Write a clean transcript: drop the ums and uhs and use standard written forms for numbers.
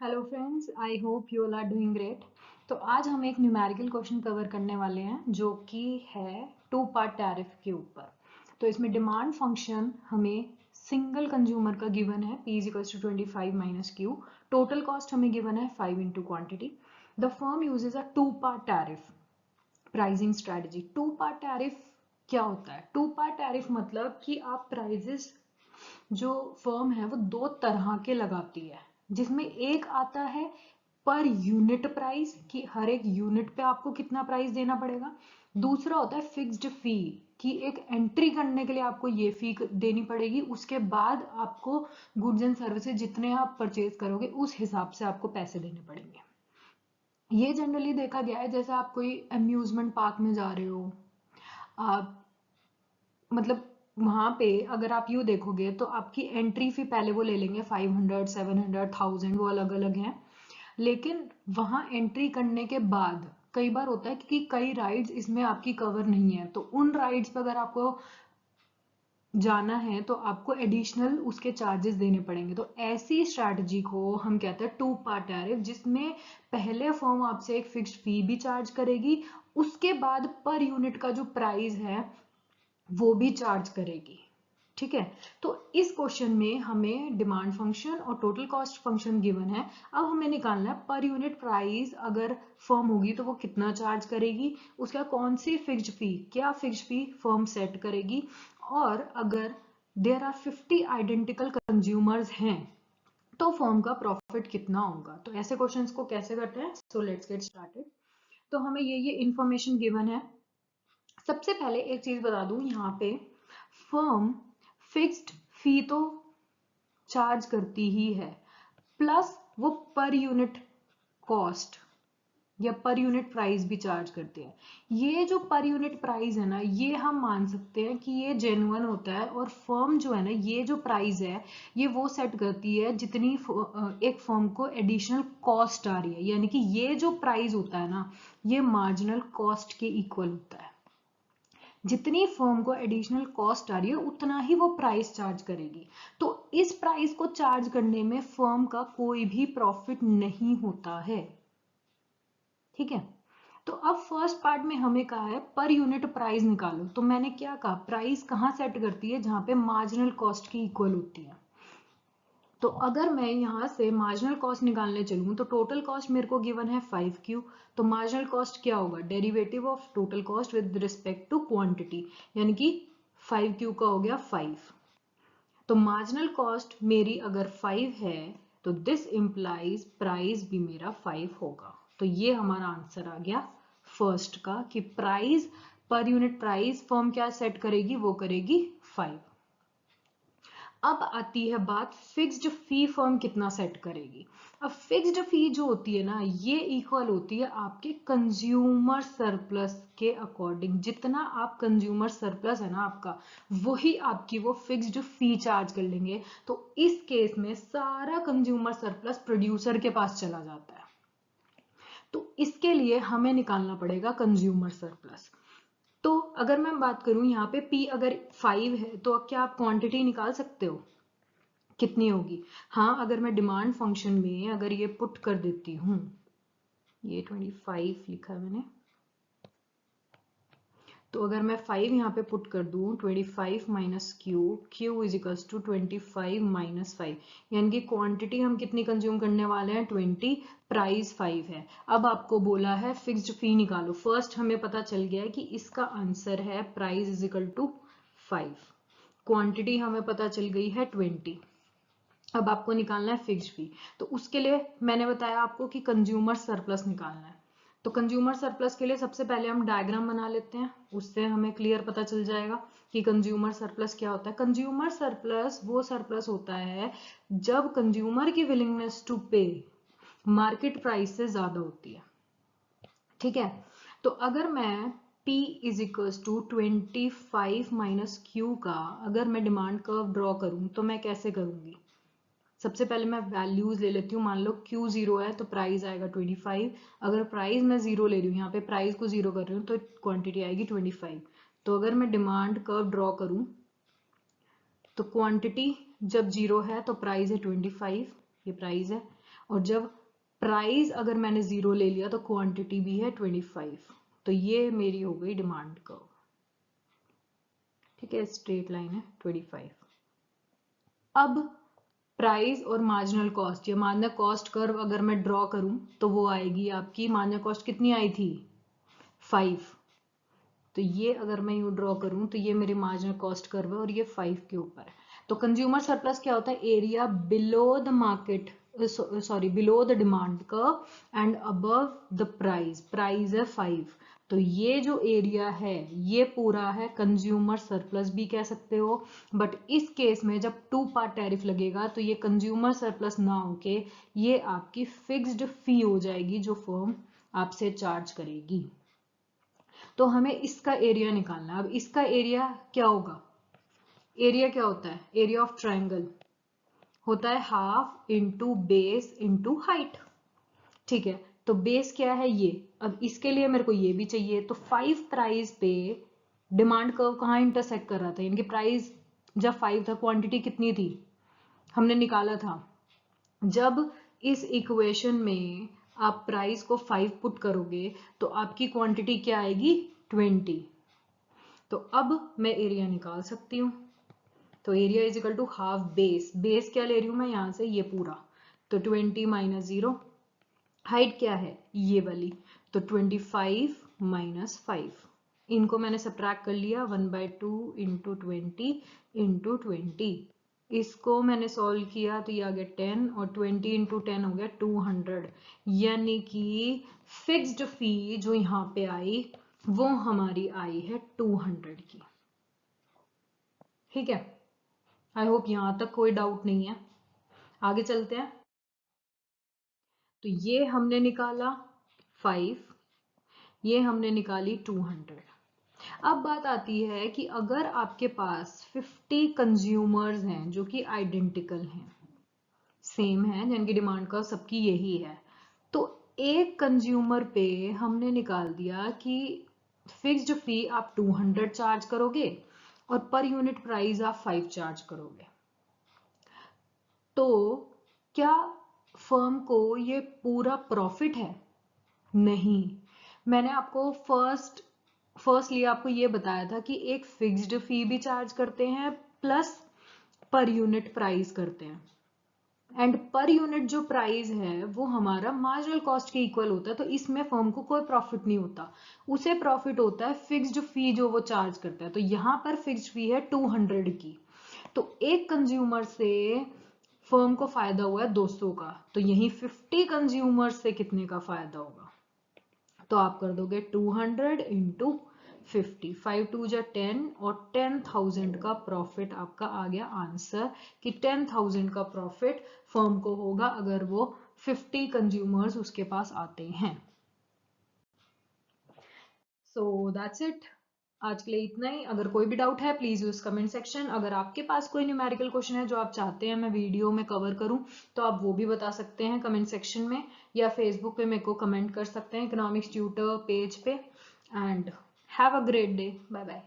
Hello friends, I hope you all are doing great. तो आज हम एक न्यूमेरिकल क्वेश्चन कवर करने वाले हैं जो कि है टू पार्ट टैरिफ के ऊपर। तो इसमें डिमांड फंक्शन हमें सिंगल कंज्यूमर का गिवन है P is equals to 25 minus Q. Total cost हमें गिवन है 5 into quantity. The firm uses a two part tariff pricing strategy. Two part tariff क्या होता है? टू पार्ट टैरिफ मतलब कि आप प्राइजेस जो फर्म है वो दो तरह के लगाती है, जिसमें एक आता है पर यूनिट प्राइस कि हर एक यूनिट पे आपको कितना प्राइस देना पड़ेगा। दूसरा होता है फिक्स्ड फी कि एक एंट्री करने के लिए आपको ये फी देनी पड़ेगी, उसके बाद आपको गुड्स एंड सर्विसेज जितने आप परचेज करोगे उस हिसाब से आपको पैसे देने पड़ेंगे। ये जनरली देखा गया है, जैसे आप कोई अम्यूजमेंट पार्क में जा रहे हो, आप मतलब वहां पे अगर आप यू देखोगे तो आपकी एंट्री फी पहले वो ले लेंगे 500, 700, 1000, वो अलग अलग हैं। लेकिन वहां एंट्री करने के बाद कई बार होता है कि कई राइड्स इसमें आपकी कवर नहीं है, तो उन राइड्स पर अगर आपको जाना है तो आपको एडिशनल उसके चार्जेस देने पड़ेंगे। तो ऐसी स्ट्रैटेजी को हम कहते हैं टू पार्ट टैरिफ, जिसमें पहले फर्म आपसे एक फिक्स्ड फी भी चार्ज करेगी, उसके बाद पर यूनिट का जो प्राइस है वो भी चार्ज करेगी। ठीक है, तो इस क्वेश्चन में हमें डिमांड फंक्शन और टोटल कॉस्ट फंक्शन गिवन है। अब हमें निकालना है पर यूनिट प्राइस अगर फर्म होगी तो वो कितना चार्ज करेगी, उसका कौन सी फिक्स्ड फी, क्या फिक्स्ड फी फर्म सेट करेगी, और अगर देयर आर 50 आइडेंटिकल कंज्यूमर्स हैं तो फर्म का प्रॉफिट कितना होगा। तो ऐसे क्वेश्चंस को कैसे करते हैं, सो लेट्स गेट स्टार्टेड। तो हमें ये इंफॉर्मेशन गिवन है। सबसे पहले एक चीज बता दूं, यहाँ पे फर्म फिक्स्ड फी तो चार्ज करती ही है, प्लस वो पर यूनिट कॉस्ट या पर यूनिट प्राइस भी चार्ज करते हैं। ये जो पर यूनिट प्राइस है ना, ये हम मान सकते हैं कि ये जेन्युइन होता है, और फर्म जो है ना, ये जो प्राइस है ये वो सेट करती है जितनी एक फर्म को एडिशनल कॉस्ट आ रही है, यानी कि ये जो प्राइस होता है ना, ये मार्जिनल कॉस्ट के इक्वल होता है। जितनी फर्म को एडिशनल कॉस्ट आ रही है उतना ही वो प्राइस चार्ज करेगी। तो इस प्राइस को चार्ज करने में फर्म का कोई भी प्रॉफिट नहीं होता है। ठीक है, तो अब फर्स्ट पार्ट में हमें कहा है पर यूनिट प्राइस निकालो। तो मैंने क्या कहा, प्राइस कहां सेट करती है, जहां पे मार्जिनल कॉस्ट की इक्वल होती है। तो अगर मैं यहाँ से मार्जिनल कॉस्ट निकालने चलूँ तो टोटल कॉस्ट मेरे को गिवन है 5Q। तो मार्जिनल कॉस्ट क्या होगा, derivative of total cost with respect to quantity, यानी कि 5Q का हो गया 5। तो मार्जिनल कॉस्ट मेरी अगर 5 है तो दिस इंप्लाइज प्राइस भी मेरा 5 होगा। तो ये हमारा आंसर आ गया फर्स्ट का कि price, per unit price firm क्या सेट करेगी, वो करेगी 5। अब आती है बात फिक्स्ड फी फर्म कितना सेट करेगी। अब फिक्स्ड फी जो होती है ना, ये इक्वल होती है आपके कंज्यूमर सरप्लस के अकॉर्डिंग। जितना आप कंज्यूमर सरप्लस है ना आपका, वही आपकी वो फिक्स्ड फी चार्ज कर लेंगे। तो इस केस में सारा कंज्यूमर सरप्लस प्रोड्यूसर के पास चला जाता है। तो इसके लिए हमें निकालना पड़ेगा कंज्यूमर सरप्लस। तो अगर मैं बात करूं यहाँ पे P अगर 5 है तो क्या आप क्वांटिटी निकाल सकते हो, कितनी होगी? हाँ, अगर मैं डिमांड फंक्शन में अगर ये पुट कर देती हूँ, ये 25 लिखा है मैंने, तो अगर मैं 5 यहाँ पे पुट कर दूं, 25 minus Q is equals to 25 minus 5, यानी कि क्वांटिटी हम कितनी कंज्यूम करने वाले हैं 20, प्राइस 5 है। अब आपको बोला है फिक्स्ड फी निकालो। फर्स्ट हमें पता चल गया है कि इसका आंसर है price is equal to 5, quantity हमें पता चल गई है 20। अब आपको निकालना है फिक्स्ड फी। तो उसके लिए मैंने बताया आपको कि कंज्यूमर सरप्लस निकालना है। तो कंज्यूमर सरप्लस के लिए सबसे पहले हम डायग्राम बना लेते हैं, उससे हमें क्लियर पता चल जाएगा कि कंज्यूमर सरप्लस क्या होता है। कंज्यूमर सरप्लस वो सरप्लस होता है जब कंज्यूमर की विलिंगनेस टू पे मार्केट प्राइस से ज्यादा होती है। ठीक है, तो अगर मैं P is equals to 25 minus Q का अगर मैं डिमांड कर्व ड्रॉ करूं तो मैं कैसे करूंगी? सबसे पहले मैं वैल्यूज ले लेती हूँ। मान लो Q 0 है तो प्राइस आएगा 25। अगर प्राइस मैं 0 ले रही हूँ, यहाँ पे प्राइस को 0 कर रही हूँ, तो क्वांटिटी आएगी 25। तो अगर मैं डिमांड कर्व ड्रॉ करूँ तो क्वांटिटी जब 0 है तो प्राइस है 25, ये प्राइस है, और जब प्राइस अगर मैंने 0 ले लिया तो क्वांटिटी भी है 25। तो ये मेरी हो गई डिमांड कर्व। ठीक है, स्ट्रेट लाइन है 25। अब प्राइस और मार्जिनल कॉस्ट, या मार्जिनल कॉस्ट कर्व अगर मैं ड्रॉ करूं तो वो आएगी आपकी, मार्जिनल कॉस्ट कितनी आई थी 5। तो ये अगर मैं यूं ड्रॉ करूं तो ये मेरी मार्जिनल कॉस्ट कर्व है और ये 5 के ऊपर है। तो कंज्यूमर सरप्लस क्या होता है, area below the market, sorry below the demand curve and above the price, price है 5। तो ये जो एरिया है ये पूरा है कंज्यूमर सरप्लस भी कह सकते हो, बट इस केस में जब 2 पार्ट टैरिफ लगेगा तो ये कंज्यूमर सरप्लस ना होके ये आपकी फिक्स्ड फी हो जाएगी जो फर्म आपसे चार्ज करेगी। तो हमें इसका एरिया निकालना है। अब इसका एरिया क्या होगा, एरिया क्या होता है, एरिया ऑफ ट्रायंगल होता है half into base into height. ठीक है, तो बेस क्या है ये, अब इसके लिए मेरे को ये भी चाहिए। तो 5 प्राइस पे डिमांड कर्व कहाँ इंटरसेक्ट कर रहा था, यानी कि प्राइस जब 5 था क्वांटिटी कितनी थी हमने निकाला था। जब इस इक्वेशन में आप प्राइस को 5 पुट करोगे तो आपकी क्वांटिटी क्या आएगी 20। तो अब मैं एरिया निकाल सकती हूँ। तो area is equal to half base, base क्या ले रही हूँ मैं यहाँ से ये पूरा, तो 20 माइनस 0, हाइट क्या है ये वाली, तो 25 माइनस 5, इनको मैंने सब्ट्रैक्ट कर लिया 1/2 इंटू 20 इंटू 20, इसको मैंने सॉल्व किया तो ये आ गया 10 और 20 इंटू 10 हो गया 200, यानी कि फिक्स्ड फी जो यहाँ पे आई वो हमारी आई है 200 की। ठीक है, आई होप यहां तक कोई डाउट नहीं है। आगे चलते हैं। तो ये हमने निकाला 5, ये हमने निकाली 200। अब बात आती है कि अगर आपके पास 50 कंज्यूमर्स हैं जो कि आइडेंटिकल हैं, सेम है, जिनकी डिमांड का सबकी यही है, तो एक कंज्यूमर पे हमने निकाल दिया कि फिक्स्ड फी आप 200 चार्ज करोगे और पर यूनिट प्राइस आप 5 चार्ज करोगे। तो क्या फर्म को ये पूरा प्रॉफिट है? नहीं। मैंने आपको फर्स्टली आपको ये बताया था कि एक फिक्स्ड फी भी चार्ज करते हैं प्लस पर यूनिट प्राइस करते हैं, एंड पर यूनिट जो प्राइस है वो हमारा मार्जिनल कॉस्ट के इक्वल होता है। तो इसमें फर्म को कोई प्रॉफिट नहीं होता, उसे प्रॉफिट होता है फिक्स्ड फी जो वो चार्ज करता है। तो यहाँ पर फिक्स्ड फी है 200 की, तो एक कंज्यूमर से फर्म को फायदा हुआ है 200 का, तो यही 50 कंज्यूमर से कितने का फायदा होगा, तो आप कर दोगे 200 इंटू 50, 5 2 जा 10 और 10,000 का प्रॉफिट आपका आ गया आंसर, कि 10,000 का प्रॉफिट फर्म को होगा अगर वो 50 कंज्यूमर्स उसके पास आते हैं। सो दैट्स इट, आज के लिए इतना ही। अगर कोई भी डाउट है प्लीज यूज कमेंट सेक्शन। अगर आपके पास कोई न्यूमेरिकल क्वेश्चन है जो आप चाहते हैं मैं वीडियो में कवर करूं तो आप वो भी बता सकते हैं कमेंट सेक्शन में, या फेसबुक पे मेरे को कमेंट कर सकते हैं इकोनॉमिक्स ट्यूटर पेज पे। And have a great day, bye bye.